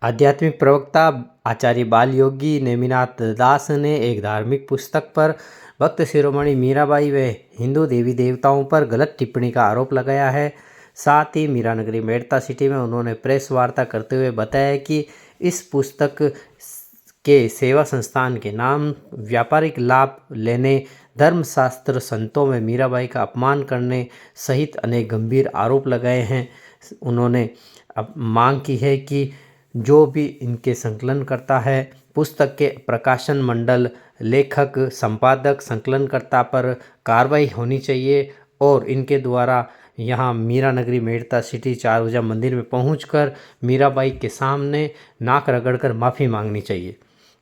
आध्यात्मिक प्रवक्ता आचार्य बाल योगी नेमिनाथ दास ने एक धार्मिक पुस्तक पर भक्त शिरोमणि मीराबाई व हिंदू देवी देवताओं पर गलत टिप्पणी का आरोप लगाया है। साथ ही मीरानगरी मेड़ता सिटी में उन्होंने प्रेस वार्ता करते हुए बताया कि इस पुस्तक के सेवा संस्थान के नाम व्यापारिक लाभ लेने, धर्मशास्त्र संतों में मीराबाई का अपमान करने सहित अनेक गंभीर आरोप लगाए हैं। उन्होंने अब मांग की है कि जो भी इनके संकलन करता है, पुस्तक के प्रकाशन मंडल, लेखक, संपादक, संकलनकर्ता पर कार्रवाई होनी चाहिए और इनके द्वारा यहाँ मीरानगरी मेड़ता सिटी 4 भुजा मंदिर में पहुंचकर मीराबाई के सामने नाक रगड़कर माफ़ी मांगनी चाहिए।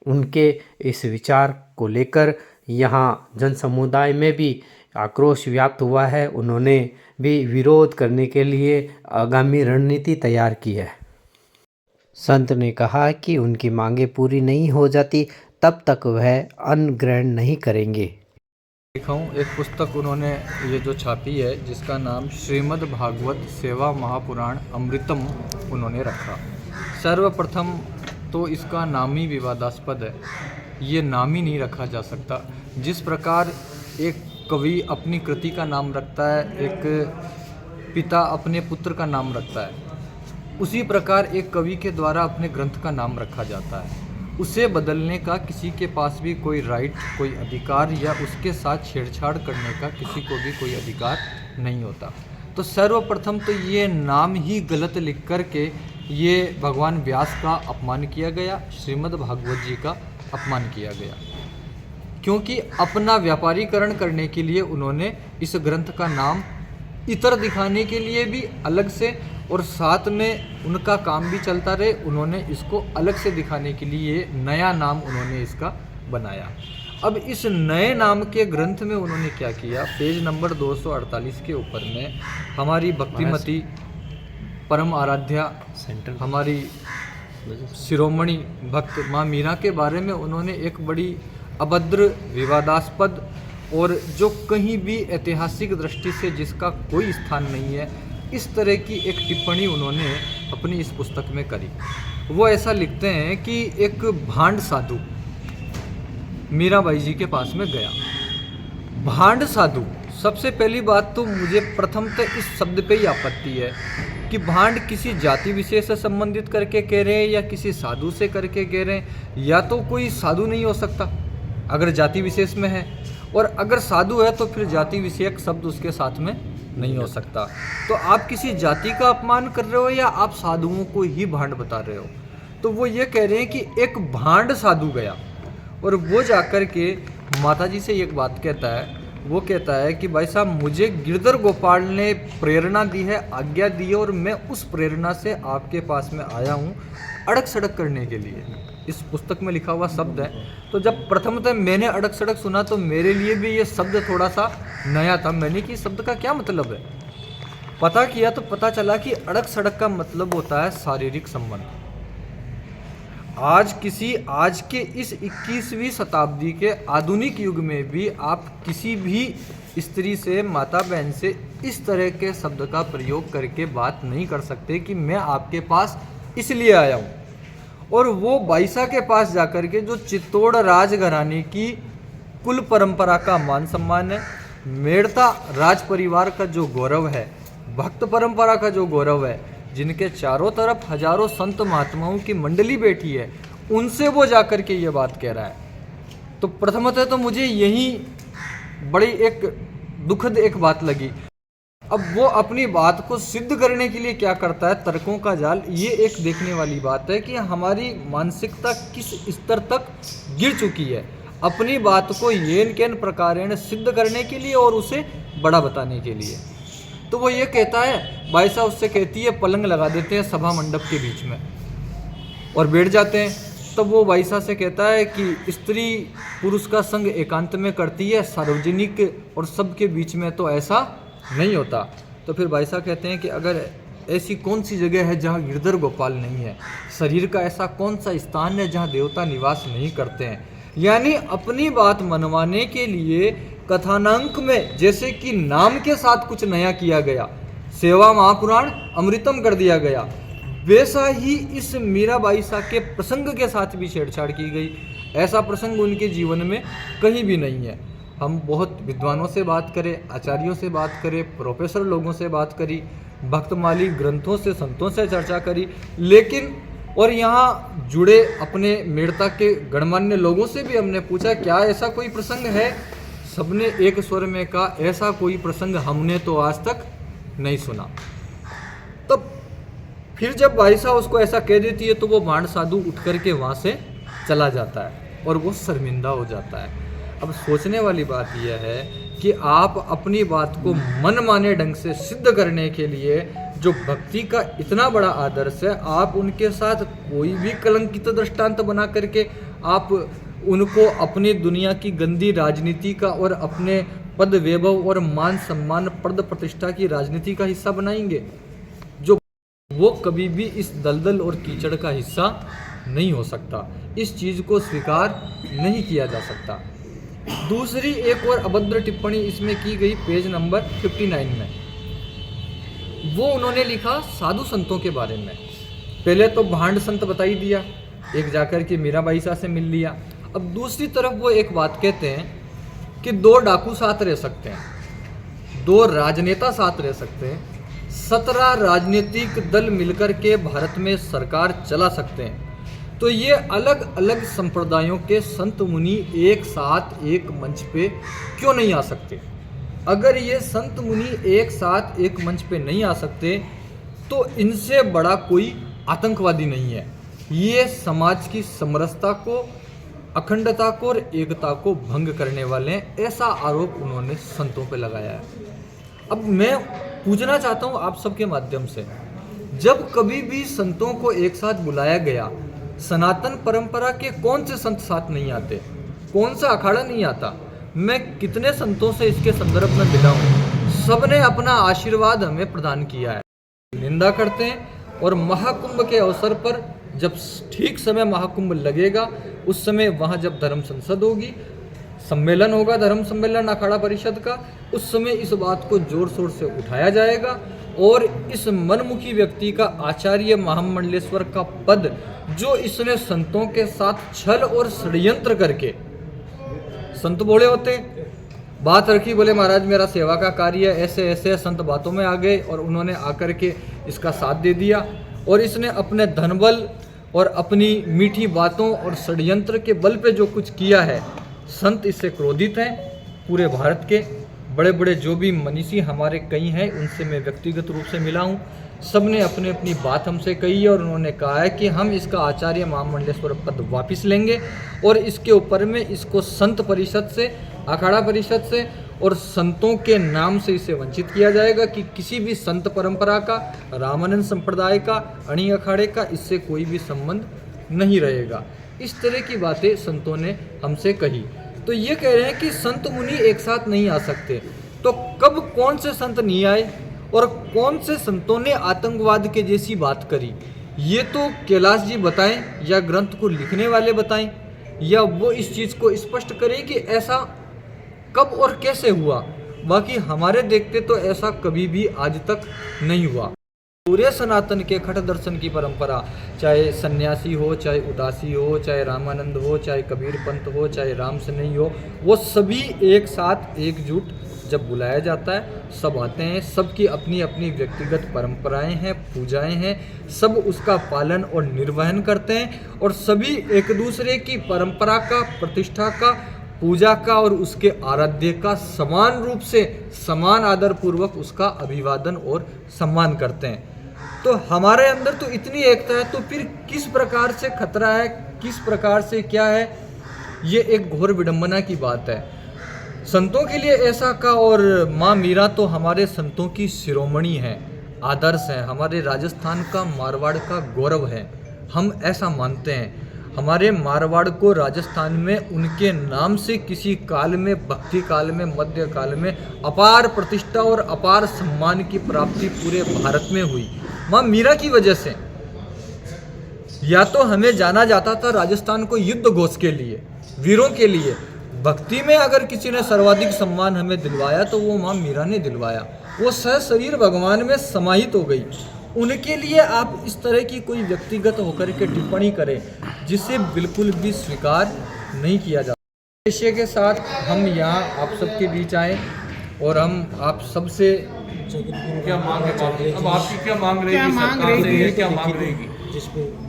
उनके इस विचार को लेकर यहाँ जन समुदाय में भी आक्रोश व्याप्त हुआ है। उन्होंने भी विरोध करने के लिए आगामी रणनीति तैयार की है। संत ने कहा कि उनकी मांगें पूरी नहीं हो जाती तब तक वह अन्न ग्रहण नहीं करेंगे। लिखा हूँ एक पुस्तक उन्होंने ये जो छापी है जिसका नाम श्रीमद् भागवत सेवा महापुराण अमृतम उन्होंने रखा। सर्वप्रथम तो इसका नाम ही विवादास्पद है, ये नाम ही नहीं रखा जा सकता। जिस प्रकार एक कवि अपनी कृति का नाम रखता है, एक पिता अपने पुत्र का नाम रखता है, उसी प्रकार एक कवि के द्वारा अपने ग्रंथ का नाम रखा जाता है। उसे बदलने का किसी के पास भी कोई राइट, कोई अधिकार या उसके साथ छेड़छाड़ करने का किसी को भी कोई अधिकार नहीं होता। तो सर्वप्रथम तो ये नाम ही गलत लिख कर के ये भगवान व्यास का अपमान किया गया, श्रीमद् भागवत जी का अपमान किया गया, क्योंकि अपना व्यापारीकरण करने के लिए उन्होंने इस ग्रंथ का नाम इतर दिखाने के लिए भी अलग से और साथ में उनका काम भी चलता रहे, उन्होंने इसको अलग से दिखाने के लिए नया नाम उन्होंने इसका बनाया। अब इस नए नाम के ग्रंथ में उन्होंने क्या किया, पेज नंबर 248 के ऊपर में हमारी भक्तिमती परम आराध्या हमारी शिरोमणि भक्त माँ मीरा के बारे में उन्होंने एक बड़ी अभद्र, विवादास्पद और जो कहीं भी ऐतिहासिक दृष्टि से जिसका कोई स्थान नहीं है, इस तरह की एक टिप्पणी उन्होंने अपनी इस पुस्तक में करी। वो ऐसा लिखते हैं कि एक भांड साधु मीराबाई जी के पास में गया। भांड साधु, सबसे पहली बात तो मुझे प्रथमतः इस शब्द पे ही आपत्ति है कि भांड किसी जाति विशेष से संबंधित करके कह रहे हैं या किसी साधु से करके कह रहे हैं, या तो कोई साधु नहीं हो सकता अगर जाति विशेष में है, और अगर साधु है तो फिर जाति विषयक शब्द उसके साथ में नहीं हो सकता। तो आप किसी जाति का अपमान कर रहे हो या आप साधुओं को ही भांड बता रहे हो। तो वो ये कह रहे हैं कि एक भांड साधु गया और वो जाकर के माता जी से एक बात कहता है, वो कहता है कि भाई साहब मुझे गिरधर गोपाल ने प्रेरणा दी है, आज्ञा दी है, और मैं उस प्रेरणा से आपके पास में आया हूँ अड़क सड़क करने के लिए। इस पुस्तक में लिखा हुआ शब्द है। तो जब प्रथमतः मैंने अड़क सड़क सुना तो मेरे लिए भी ये शब्द थोड़ा सा नया था। मैंने कि शब्द का क्या मतलब है, पता किया तो पता चला कि अड़क सड़क का मतलब होता है शारीरिक संबंध। आज के इस 21वीं शताब्दी के आधुनिक युग में भी आप किसी भी स्त्री से, माता बहन से इस तरह के शब्द का प्रयोग करके बात नहीं कर सकते कि मैं आपके पास इसलिए आया हूँ। और वो बाईसा के पास जाकर के जो चित्तौड़ राजघराने की कुल परंपरा का मान सम्मान है, मेड़ता राज परिवार का जो गौरव है, भक्त परंपरा का जो गौरव है, जिनके चारों तरफ हजारों संत महात्माओं की मंडली बैठी है, उनसे वो जाकर के ये बात कह रहा है। तो प्रथमतः तो मुझे यही बड़ी एक दुखद एक बात लगी। अब वो अपनी बात को सिद्ध करने के लिए क्या करता है, तर्कों का जाल। ये एक देखने वाली बात है कि हमारी मानसिकता किस स्तर तक गिर चुकी है अपनी बात को येन केन प्रकारेण सिद्ध करने के लिए और उसे बड़ा बताने के लिए। तो वो ये कहता है, भाई साहब उससे कहती है पलंग लगा देते हैं सभा मंडप के बीच में और बैठ जाते हैं। तब वो भाई साहब से कहता है कि स्त्री पुरुष का संग एकांत में करती है, सार्वजनिक और सबके बीच में तो ऐसा नहीं होता। तो फिर भाई साहब कहते हैं कि अगर ऐसी कौन सी जगह है जहाँ गिरधर गोपाल नहीं है, शरीर का ऐसा कौन सा स्थान है जहाँ देवता निवास नहीं करते हैं। यानी अपनी बात मनवाने के लिए कथानक में जैसे कि नाम के साथ कुछ नया किया गया, सेवा महापुराण अमृतम कर दिया गया, वैसा ही इस मीराबाई सा के प्रसंग के साथ भी छेड़छाड़ की गई। ऐसा प्रसंग उनके जीवन में कहीं भी नहीं है। हम बहुत विद्वानों से बात करें, आचार्यों से बात करें, प्रोफेसर लोगों से बात करी, भक्तमाली ग्रंथों से, संतों से चर्चा करी, लेकिन और यहाँ जुड़े अपने मेड़ता के गणमान्य लोगों से भी हमने पूछा क्या ऐसा कोई प्रसंग है। सबने एक स्वर में कहा ऐसा कोई प्रसंग हमने तो आज तक नहीं सुना। तब फिर जब भाई साहब उसको ऐसा कह देती है तो वो भांड साधु उठ करके वहाँ से चला जाता है और वो शर्मिंदा हो जाता है। अब सोचने वाली बात यह है कि आप अपनी बात को मनमाने ढंग से सिद्ध करने के लिए जो भक्ति का इतना बड़ा आदर्श है, आप उनके साथ कोई भी कलंकित दृष्टांत बना करके आप उनको अपनी दुनिया की गंदी राजनीति का और अपने पद वैभव और मान सम्मान पद प्रतिष्ठा की राजनीति का हिस्सा बनाएंगे, जो वो कभी भी इस दलदल और कीचड़ का हिस्सा नहीं हो सकता। इस चीज़ को स्वीकार नहीं किया जा सकता। दूसरी एक और अभद्र टिप्पणी इसमें की गई पेज नंबर 59 में। वो उन्होंने लिखा साधु संतों के बारे में। पहले तो भांड संत बता ही दिया, एक जाकर के मीराबाई सा से मिल लिया। अब दूसरी तरफ वो एक बात कहते हैं कि 2 डाकू साथ रह सकते हैं, 2 राजनेता साथ रह सकते हैं, 17 राजनीतिक दल मिलकर के भारत में सरकार चला सकते हैं, तो ये अलग अलग संप्रदायों के संत मुनि एक साथ एक मंच पे क्यों नहीं आ सकते? अगर ये संत मुनि एक साथ एक मंच पे नहीं आ सकते तो इनसे बड़ा कोई आतंकवादी नहीं है। ये समाज की समरसता को, अखंडता को और एकता को भंग करने वाले हैं, ऐसा आरोप उन्होंने संतों पे लगाया है। अब मैं पूछना चाहता हूँ आप सबके माध्यम से, जब कभी भी संतों को एक साथ बुलाया गया, सनातन परंपरा के कौन से संत साथ नहीं आते? कौन सा अखाड़ा नहीं आता? मैं कितने संतों से इसके संदर्भ में मिला हूँ, सबने अपना आशीर्वाद हमें प्रदान किया है। निंदा करते हैं और महाकुंभ के अवसर पर जब ठीक समय महाकुंभ लगेगा, उस समय वहाँ जब धर्म संसद होगी, सम्मेलन होगा धर्म सम्मेलन अखाड़ा परिषद का, उस समय इस बात को जोर शोर से उठाया जाएगा और इस मनमुखी व्यक्ति का आचार्य महामंडलेश्वर का पद, जो इसने संतों के साथ छल और षड्यंत्र करके, संत बोले होते बात रखी, बोले महाराज मेरा सेवा का कार्य है, ऐसे ऐसे संत बातों में आ गए और उन्होंने आकर के इसका साथ दे दिया और इसने अपने धनबल और अपनी मीठी बातों और षड्यंत्र के बल पे जो कुछ किया है, संत इससे क्रोधित हैं। पूरे भारत के बड़े बड़े जो भी मनीषी हमारे कई हैं, उनसे मैं व्यक्तिगत रूप से मिला हूँ, सब ने अपनी अपनी बात हमसे कही है और उन्होंने कहा है कि हम इसका आचार्य महामंडलेश्वर पद वापस लेंगे और इसके ऊपर में इसको संत परिषद से, अखाड़ा परिषद से और संतों के नाम से इसे वंचित किया जाएगा कि किसी भी संत परंपरा का, रामानंद संप्रदाय का, अणी अखाड़े का इससे कोई भी संबंध नहीं रहेगा। इस तरह की बातें संतों ने हमसे कही। तो ये कह रहे हैं कि संत मुनि एक साथ नहीं आ सकते, तो कब कौन से संत नहीं आए और कौन से संतों ने आतंकवाद के जैसी बात करी, ये तो कैलाश जी बताएं या ग्रंथ को लिखने वाले बताएं, या वो इस चीज़ को स्पष्ट करें कि ऐसा कब और कैसे हुआ। बाकी हमारे देखते तो ऐसा कभी भी आज तक नहीं हुआ। पूरे सनातन के खट दर्शन की परंपरा, चाहे सन्यासी हो, चाहे उदासी हो, चाहे रामानंद हो, चाहे कबीर पंथ हो, चाहे राम सनई हो, वो सभी एक साथ एकजुट जब बुलाया जाता है, सब आते हैं, सबकी अपनी अपनी व्यक्तिगत परंपराएं हैं, पूजाएं हैं, सब उसका पालन और निर्वहन करते हैं और सभी एक दूसरे की परंपरा का, प्रतिष्ठा का, पूजा का और उसके आराध्य का समान रूप से, समान आदर पूर्वक उसका अभिवादन और सम्मान करते हैं। तो हमारे अंदर तो इतनी एकता है, तो फिर किस प्रकार से खतरा है, किस प्रकार से क्या है, ये एक घोर विडंबना की बात है। संतों के लिए ऐसा का, और माँ मीरा तो हमारे संतों की शिरोमणि है, आदर्श है, हमारे राजस्थान का, मारवाड़ का गौरव है, हम ऐसा मानते हैं। हमारे मारवाड़ को राजस्थान में उनके नाम से किसी काल में, भक्ति काल में, मध्य काल में अपार प्रतिष्ठा और अपार सम्मान की प्राप्ति पूरे भारत में हुई माँ मीरा की वजह से। या तो हमें जाना जाता था राजस्थान को युद्ध घोष के लिए, वीरों के लिए, भक्ति में अगर किसी ने सर्वाधिक सम्मान हमें दिलवाया तो वो माँ मीरा ने दिलवाया। वो सह शरीर भगवान में समाहित हो गई उनके लिए आप इस तरह की कोई व्यक्तिगत होकर के टिप्पणी करें जिसे बिल्कुल भी स्वीकार नहीं किया जाता। उद्देश्य के साथ हम यहाँ आप सबके बीच आए और हम आप सबसे क्या मांग है? अब आपकी क्या मांग रहेगी? सरकार से ये क्या मांग रहेगी?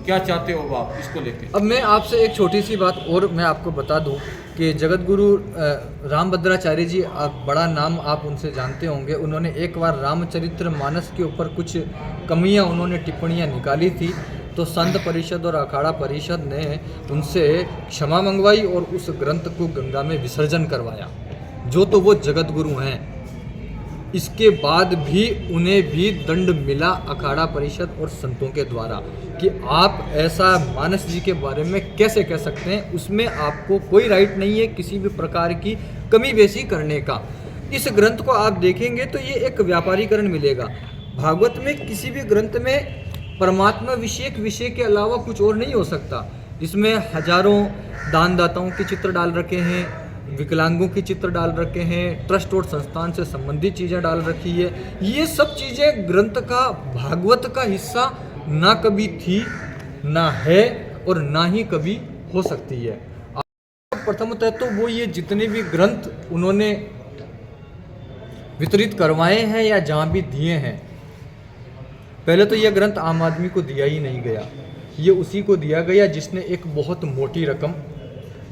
क्या चाहते हो आप इसको लेके? अब मैं आपसे एक छोटी सी बात और मैं आपको बता दूं कि जगत गुरु रामभद्राचार्य जी, आप बड़ा नाम आप उनसे जानते होंगे। उन्होंने एक बार रामचरित्र मानस के ऊपर कुछ कमियां उन्होंने टिप्पणियां निकाली थी, तो संत परिषद और अखाड़ा परिषद ने उनसे क्षमा मंगवाई और उस ग्रंथ को गंगा में विसर्जन करवाया, जो तो वो जगत गुरु हैं। इसके बाद भी उन्हें भी दंड मिला अखाड़ा परिषद और संतों के द्वारा कि आप ऐसा मानस जी के बारे में कैसे कह सकते हैं, उसमें आपको कोई राइट नहीं है किसी भी प्रकार की कमी बेसी करने का। इस ग्रंथ को आप देखेंगे तो ये एक व्यापारीकरण मिलेगा। भागवत में किसी भी ग्रंथ में परमात्मा विषयक विषय के अलावा कुछ और नहीं हो सकता। इसमें हजारों दानदाताओं के चित्र डाल रखे हैं, विकलांगों के चित्र डाल रखे हैं, ट्रस्ट और संस्थान से संबंधित चीज़ें डाल रखी है। ये सब चीज़ें ग्रंथ का भागवत का हिस्सा ना कभी थी, ना है और ना ही कभी हो सकती है। प्रथमतः तो वो ये जितने भी ग्रंथ उन्होंने वितरित करवाए हैं या जहाँ भी दिए हैं, पहले तो यह ग्रंथ आम आदमी को दिया ही नहीं गया। ये उसी को दिया गया जिसने एक बहुत मोटी रकम,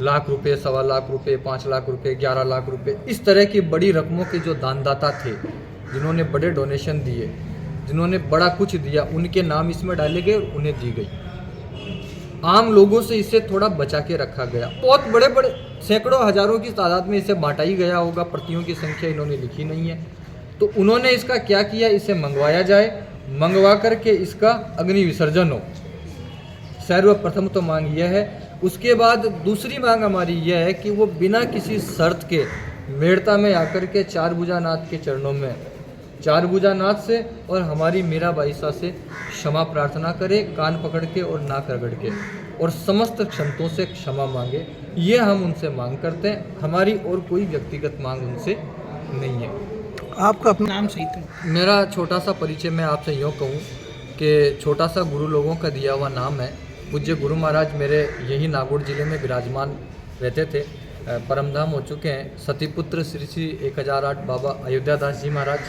लाख रुपए, 1.25 लाख रुपए, 5 लाख रुपए, 11 लाख रुपए, इस तरह की बड़ी रकमों के जो दानदाता थे, जिन्होंने बड़े डोनेशन दिए, जिन्होंने बड़ा कुछ दिया, उनके नाम इसमें डाले गए और उन्हें दी गई। आम लोगों से इसे थोड़ा बचा के रखा गया। बहुत बड़े बड़े सैकड़ों हजारों की तादाद में इसे बांटा ही गया होगा, प्रतियों की संख्या इन्होंने लिखी नहीं है। तो उन्होंने इसका क्या किया, इसे मंगवाया जाए, मंगवा करके इसका अग्नि विसर्जन हो। सर्वप्रथम तो मांग यह है। उसके बाद दूसरी मांग हमारी यह है कि वो बिना किसी शर्त के मेड़ता में आकर के चारभुजानाथ के चरणों में, चारभुजानाथ से और हमारी मीराबाई सा से क्षमा प्रार्थना करे, कान पकड़ के और नाक रगड़ के, और समस्त संतों से क्षमा मांगे। ये हम उनसे मांग करते हैं, हमारी और कोई व्यक्तिगत मांग उनसे नहीं है। आपका अपना नाम सही था? मेरा छोटा सा परिचय मैं आपसे यूँ कहूँ कि छोटा सा गुरु लोगों का दिया हुआ नाम है। पूज्य गुरु महाराज मेरे यही नागौर जिले में विराजमान रहते थे, परमधाम हो चुके हैं। सतीपुत्र श्री श्री 1008 बाबा अयोध्या दास जी महाराज,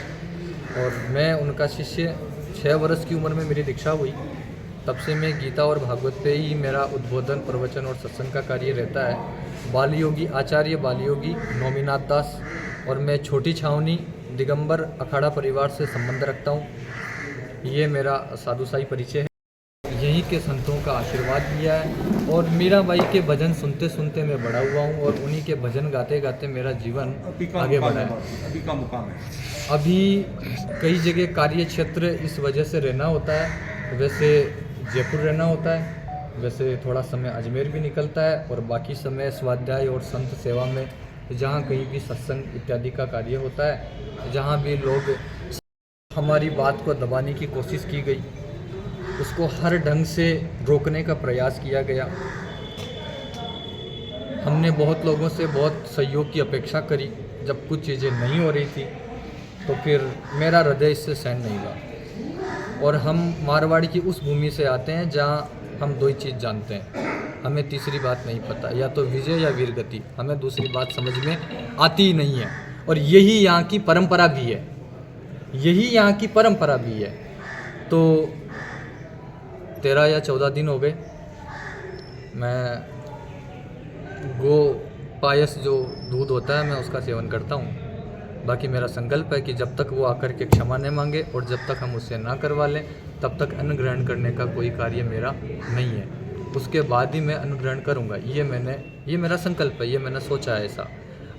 और मैं उनका शिष्य। 6 वर्ष की उम्र में मेरी दीक्षा हुई, तब से मैं गीता और भागवत पे ही मेरा उद्बोधन, प्रवचन और सत्संग का कार्य रहता है। बालयोगी आचार्य बालयोगी नौमीनाथ दास, और मैं छोटी छावनी दिगंबर अखाड़ा परिवार से संबंध रखता हूँ। ये मेरा साधुसाई परिचय है। यहीं के संतों का आशीर्वाद लिया है और मीराबाई के भजन सुनते सुनते मैं बड़ा हुआ हूँ, और उन्हीं के भजन गाते गाते मेरा जीवन आगे बढ़ा है। अभी का मुकाम है? अभी कई जगह कार्य क्षेत्र इस वजह से रहना होता है। वैसे जयपुर रहना होता है, वैसे थोड़ा समय अजमेर भी निकलता है, और बाकी समय स्वाध्याय और संत सेवा में जहाँ कहीं भी सत्संग इत्यादि का कार्य होता है, जहाँ भी लोग हमारी बात को दबाने की कोशिश की गई, उसको हर ढंग से रोकने का प्रयास किया गया। हमने बहुत लोगों से बहुत सहयोग की अपेक्षा करी। जब कुछ चीज़ें नहीं हो रही थी तो फिर मेरा हृदय इससे सहन नहीं हुआ। और हम मारवाड़ी की उस भूमि से आते हैं जहाँ हम 2 ही चीज़ जानते हैं, हमें तीसरी बात नहीं पता, या तो विजय या वीरगति। हमें दूसरी बात समझ में आती ही नहीं है, और यही यहाँ की परंपरा भी है, यही यहाँ की परंपरा भी है। तो 13 या 14 दिन हो गए मैं गो पायस जो दूध होता है मैं उसका सेवन करता हूँ। बाकी मेरा संकल्प है कि जब तक वो आकर के क्षमा न मांगे और जब तक हम उससे ना करवा लें, तब तक अन्न ग्रहण करने का कोई कार्य मेरा नहीं है। उसके बाद ही मैं अन्न ग्रहण करूँगा। ये मेरा संकल्प है, ये मैंने सोचा है ऐसा।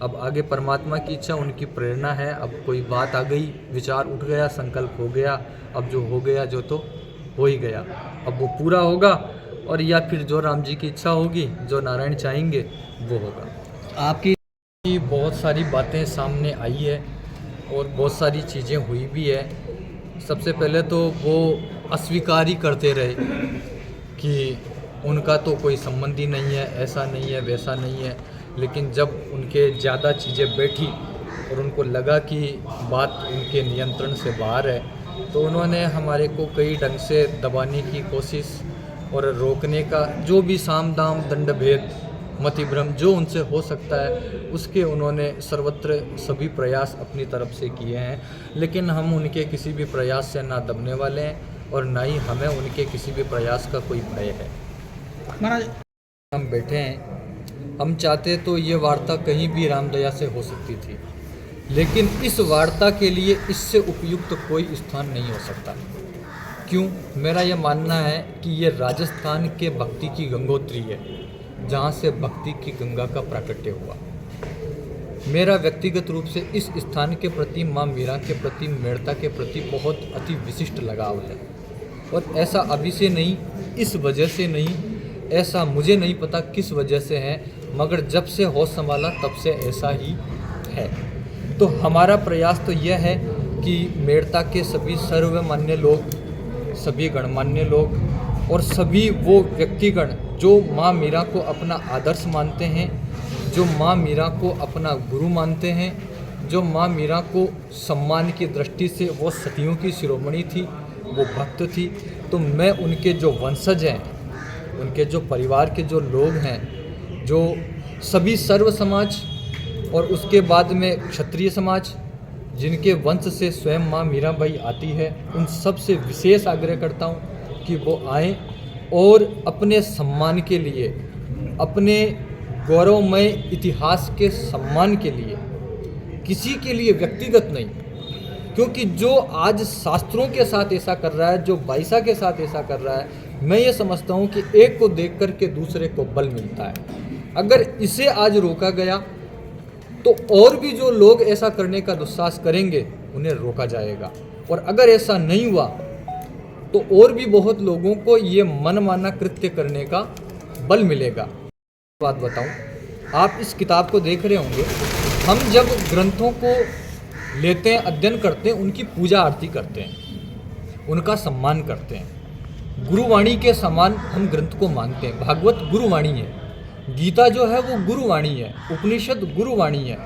अब आगे परमात्मा की इच्छा, उनकी प्रेरणा है। अब कोई बात आ गई, विचार उठ गया, संकल्प हो गया, अब जो हो गया जो तो हो ही गया, अब वो पूरा होगा, और या फिर जो राम जी की इच्छा होगी, जो नारायण चाहेंगे वो होगा। आपकी बहुत सारी बातें सामने आई है और बहुत सारी चीज़ें हुई भी है। सबसे पहले तो वो अस्वीकार ही करते रहे कि उनका तो कोई संबंध ही नहीं है, ऐसा नहीं है, वैसा नहीं है। लेकिन जब उनके ज़्यादा चीज़ें बैठी और उनको लगा कि बात उनके नियंत्रण से बाहर है, तो उन्होंने हमारे को कई ढंग से दबाने की कोशिश और रोकने का, जो भी साम दाम दंड भेद मति भ्रम जो उनसे हो सकता है उसके उन्होंने सर्वत्र सभी प्रयास अपनी तरफ से किए हैं, लेकिन हम उनके किसी भी प्रयास से ना दबने वाले हैं और ना ही हमें उनके किसी भी प्रयास का कोई भय है। महाराज हम बैठे हैं, हम चाहते तो ये वार्ता कहीं भी रामदया से हो सकती थी, लेकिन इस वार्ता के लिए इससे उपयुक्त कोई स्थान नहीं हो सकता। क्यों? मेरा यह मानना है कि ये राजस्थान के भक्ति की गंगोत्री है, जहाँ से भक्ति की गंगा का प्राकट्य हुआ। मेरा व्यक्तिगत रूप से इस स्थान के प्रति, माँ मीरा के प्रति, मेड़ता के प्रति बहुत अति विशिष्ट लगाव है, और ऐसा अभी से नहीं, इस वजह से नहीं, ऐसा मुझे नहीं पता किस वजह से है, मगर जब से होश संभाला तब से ऐसा ही है। तो हमारा प्रयास तो यह है कि मेड़ता के सभी सर्वमान्य लोग, सभी गणमान्य लोग और सभी वो व्यक्तिगण जो माँ मीरा को अपना आदर्श मानते हैं, जो माँ मीरा को अपना गुरु मानते हैं, जो माँ मीरा को सम्मान की दृष्टि से वो सतियों की शिरोमणि थी, वो भक्त थी, तो मैं उनके जो वंशज हैं, उनके जो परिवार के जो लोग हैं, जो सभी सर्व समाज और उसके बाद में क्षत्रिय समाज जिनके वंश से स्वयं माँ मीराबाई आती है, उन सब से विशेष आग्रह करता हूँ कि वो आएँ और अपने सम्मान के लिए, अपने गौरवमय इतिहास के सम्मान के लिए, किसी के लिए व्यक्तिगत नहीं, क्योंकि जो आज शास्त्रों के साथ ऐसा कर रहा है, जो बाईसा के साथ ऐसा कर रहा है, मैं ये समझता हूँ कि एक को देख कर के दूसरे को बल मिलता है। अगर इसे आज रोका गया तो और भी जो लोग ऐसा करने का दुस्साहस करेंगे उन्हें रोका जाएगा, और अगर ऐसा नहीं हुआ तो और भी बहुत लोगों को ये मनमाना कृत्य करने का बल मिलेगा। बात बताऊं, आप इस किताब को देख रहे होंगे, हम जब ग्रंथों को लेते हैं, अध्ययन करते हैं, उनकी पूजा आरती करते हैं, उनका सम्मान करते हैं, गुरुवाणी के समान हम ग्रंथ को मानते हैं। भागवत गुरुवाणी है, गीता जो है वो गुरुवाणी है, उपनिषद गुरुवाणी है।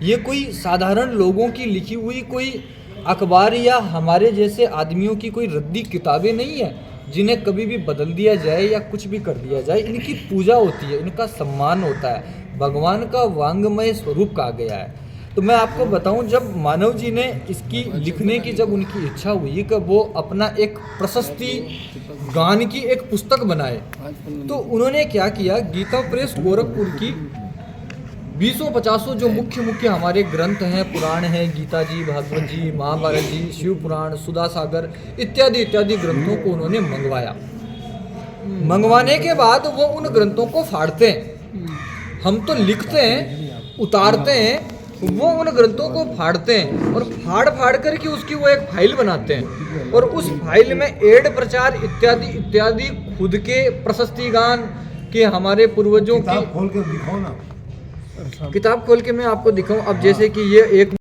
ये कोई साधारण लोगों की लिखी हुई कोई अखबार या हमारे जैसे आदमियों की कोई रद्दी किताबें नहीं है जिन्हें कभी भी बदल दिया जाए या कुछ भी कर दिया जाए। इनकी पूजा होती है, इनका सम्मान होता है, भगवान का वांगमय स्वरूप कहा गया है। तो मैं आपको बताऊं, जब मानव जी ने इसकी लिखने की जब उनकी इच्छा हुई कि वो अपना एक प्रशस्ति गान की एक पुस्तक बनाए, तो उन्होंने क्या किया, गीता प्रेस गोरखपुर की 20-50 जो मुख्य हमारे ग्रंथ हैं, पुराण हैं, गीता जी, भागवत जी, महाभारत जी, शिव पुराण, सुधा सागर इत्यादि ग्रंथों को उन्होंने मंगवाया। मंगवाने के बाद वो उन ग्रंथों को फाड़ते हैं, हम तो लिखते हैं, उतारते हैं, वो उन ग्रंथों को फाड़ते हैं और फाड़ करके उसकी वो एक फाइल बनाते हैं, और उस फाइल में एड प्रचार इत्यादि खुद के प्रशस्ति गान के हमारे पूर्वजों की खोल के दिखाओ ना। किताब खोल के मैं आपको दिखाऊं। अब जैसे कि ये एक